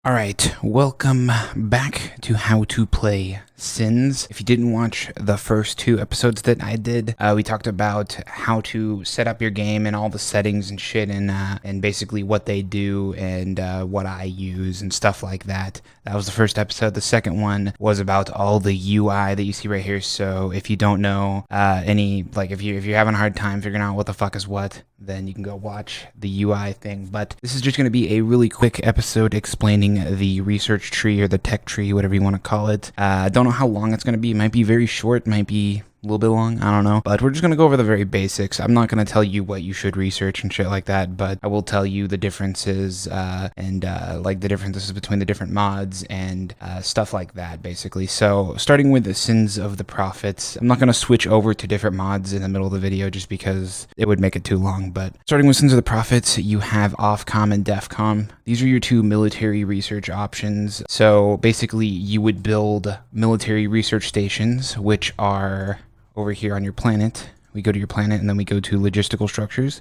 Alright, welcome back to How to Play Sins. If you didn't watch the first two episodes that I did, we talked about how to set up your game and all the settings and shit and basically what they do and what I use and stuff like that. That was the first episode. The second one was about all the UI that you see right here. So if you don't know if you're having a hard time figuring out what the fuck is what, then you can go watch the UI thing. But this is just going to be a really quick episode explaining the research tree or the tech tree, whatever you want to call it. Don't know how long it's going to be. It might be very short, might be a little bit long, I don't know. But we're just going to go over the very basics. I'm not going to tell you what you should research and shit like that, but I will tell you the differences and the differences between the different mods and stuff like that, basically. So starting with the Sins of the Prophets, I'm not going to switch over to different mods in the middle of the video just because it would make it too long. But starting with Sins of the Prophets, you have Offcom and Defcom. These are your two military research options. So basically you would build military research stations, which are over here on your planet. We go to your planet and then we go to logistical structures.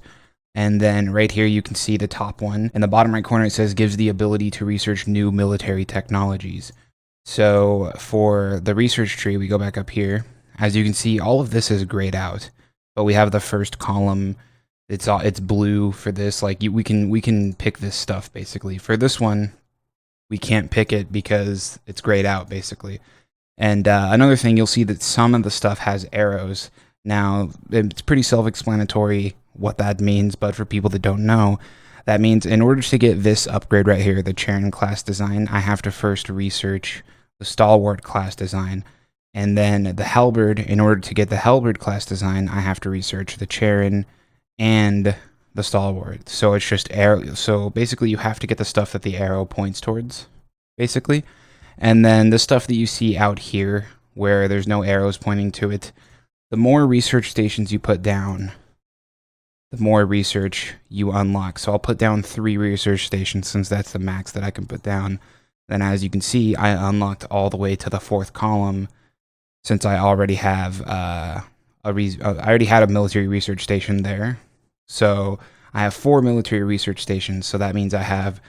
And then right here you can see the top one. In the bottom right corner it says gives the ability to research new military technologies. So for the research tree, we go back up here. As you can see, all of this is grayed out. But we have the first column. It's blue for this. We can pick this stuff basically. For this one, we can't pick it because it's grayed out basically. And another thing, you'll see that some of the stuff has arrows. Now, it's pretty self-explanatory what that means, but for people that don't know, that means in order to get this upgrade right here, the Charon class design, I have to first research the Stalwart class design. And then the Halberd, in order to get the Halberd class design, I have to research the Charon and the Stalwart. So it's just arrow. So basically you have to get the stuff that the arrow points towards, basically. And then the stuff that you see out here, where there's no arrows pointing to it, the more research stations you put down, the more research you unlock. So I'll put down 3 research stations since that's the max that I can put down. Then as you can see, I unlocked all the way to the 4th column since I already have I already had a military research station there. So I have 4 military research stations, so that means I have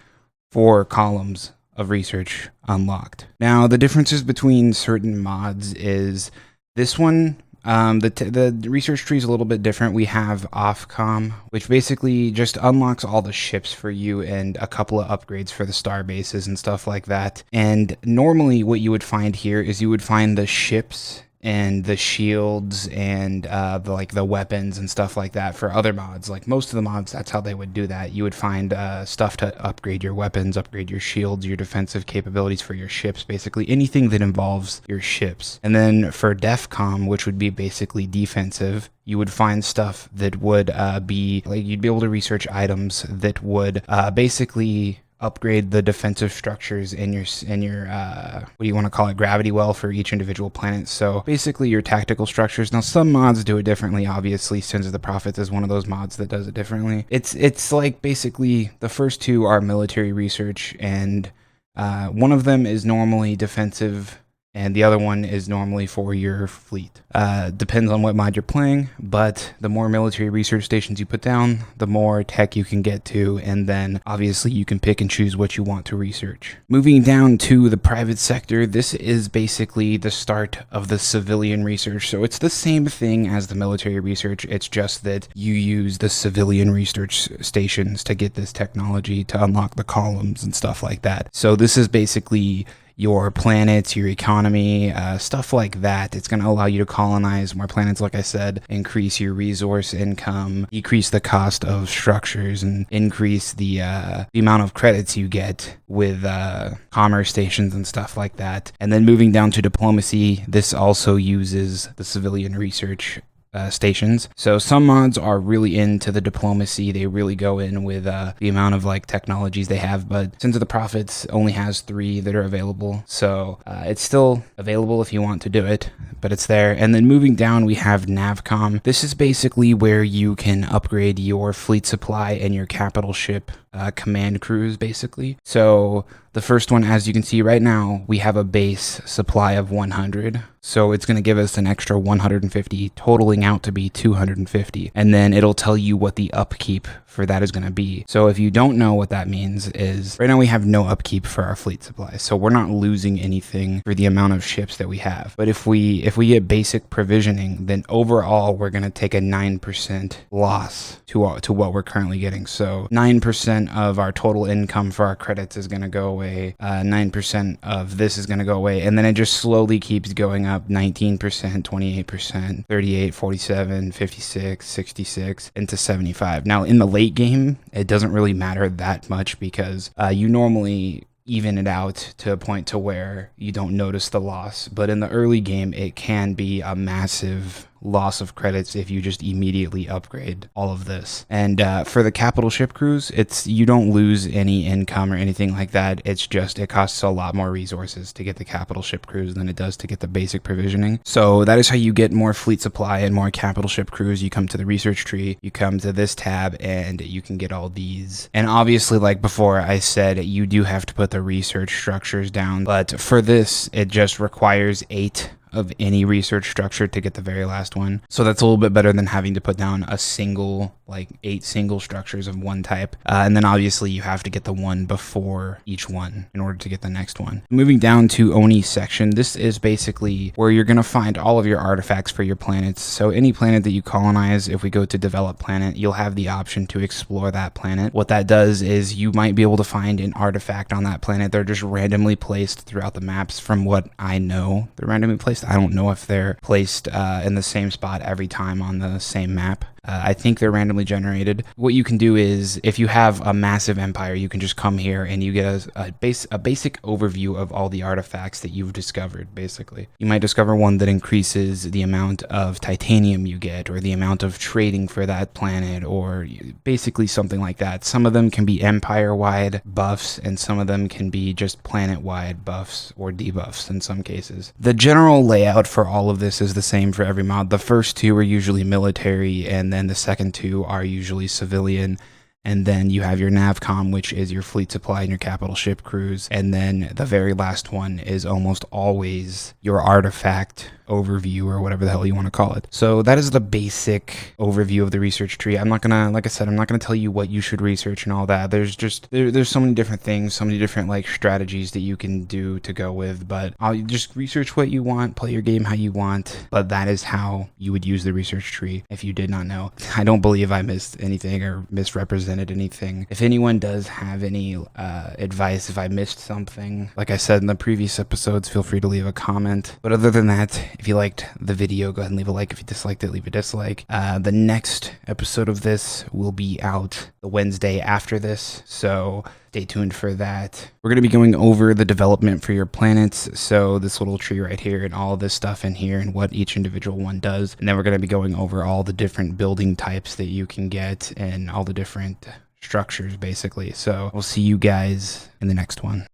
4 columns of research unlocked. Now, the differences between certain mods is this one, the research tree is a little bit different. We have Offcom, which basically just unlocks all the ships for you and a couple of upgrades for the star bases and stuff like that. And normally what you would find here is you would find the ships and the shields and the weapons and stuff like that for other mods. Like most of the mods, that's how they would do that. You would find stuff to upgrade your weapons, upgrade your shields, your defensive capabilities for your ships, basically anything that involves your ships. And then for Defcom, which would be basically defensive, you would find stuff that would be like you'd be able to research items that would basically upgrade the defensive structures in your what do you want to call it, gravity well for each individual planet. So basically your tactical structures. Now some mods do it differently. Obviously Sins of the Prophets is one of those mods that does it differently. It's like basically the first two are military research, and one of them is normally defensive and the other one is normally for your fleet. Depends on what mod you're playing, but the more military research stations you put down, the more tech you can get to, and then obviously you can pick and choose what you want to research. Moving down to the private sector, this is basically the start of the civilian research. So it's the same thing as the military research, it's just that you use the civilian research stations to get this technology to unlock the columns and stuff like that. So this is basically your planets, your economy, stuff like that. It's going to allow you to colonize more planets, like I said, increase your resource income, decrease the cost of structures, and increase the amount of credits you get with commerce stations and stuff like that. And then moving down to diplomacy, this also uses the civilian research stations. So some mods are really into the diplomacy. They really go in with the amount of technologies they have, but Sins of the Prophets only has 3 that are available. So it's still available if you want to do it, but it's there. And then moving down, we have Navcom. This is basically where you can upgrade your fleet supply and your capital ship command crews, basically. So the first one, as you can see right now, we have a base supply of 100. So it's going to give us an extra 150, totaling out to be 250. And then it'll tell you what the upkeep for that is going to be. So if you don't know what that means, is right now we have no upkeep for our fleet supply. So we're not losing anything for the amount of ships that we have. But if we get basic provisioning, then overall we're going to take a 9% loss to what we're currently getting. So 9% of our total income for our credits is going to go away. 9% of this is going to go away. And then it just slowly keeps going up. 19%, 28%, 38, 47, 56, 66, into 75. Now, in the late game, it doesn't really matter that much because you normally even it out to a point to where you don't notice the loss. But in the early game, it can be a massive loss of credits if you just immediately upgrade all of this. And for the capital ship crews, you don't lose any income or anything like that. It's just it costs a lot more resources to get the capital ship crews than it does to get the basic provisioning. So that is how you get more fleet supply and more capital ship crews. You come to the research tree, you come to this tab, and you can get all these. And obviously, like before I said, you do have to put the research structures down, but for this it just requires 8 of any research structure to get the very last one. So that's a little bit better than having to put down a single, like 8 single structures of one type. And then obviously you have to get the one before each one in order to get the next one. Moving down to Oni section, this is basically where you're going to find all of your artifacts for your planets. So any planet that you colonize, if we go to develop planet, you'll have the option to explore that planet. What that does is you might be able to find an artifact on that planet. They're just randomly placed throughout the maps. From what I know, they're randomly placed. I don't know if they're placed in the same spot every time on the same map. I think they're randomly generated. What you can do is, if you have a massive empire, you can just come here and you get a basic overview of all the artifacts that you've discovered, basically. You might discover one that increases the amount of titanium you get, or the amount of trading for that planet, or basically something like that. Some of them can be empire-wide buffs, and some of them can be just planet-wide buffs or debuffs in some cases. The general layout for all of this is the same for every mod. The first 2 are usually military, and then the second 2 are usually civilian. And then you have your Navcom, which is your fleet supply and your capital ship crews. And then the very last one is almost always your artifact overview, or whatever the hell you want to call it. So that is the basic overview of the research tree. I'm not gonna, like I said, I'm not gonna tell you what you should research and all that. There's just there's so many different things, so many different like strategies that you can do to go with. But I'll just research what you want, play your game how you want. But that is how you would use the research tree if you did not know. I don't believe I missed anything or misrepresented anything. If anyone does have any advice, if I missed something, like I said in the previous episodes, feel free to leave a comment. But other than that, if you liked the video, go ahead and leave a like. If you disliked it, leave a dislike. The next episode of this will be out the Wednesday after this, so stay tuned for that. We're going to be going over the development for your planets, so this little tree right here and all this stuff in here and what each individual one does. And then we're going to be going over all the different building types that you can get and all the different structures, basically. So we'll see you guys in the next one.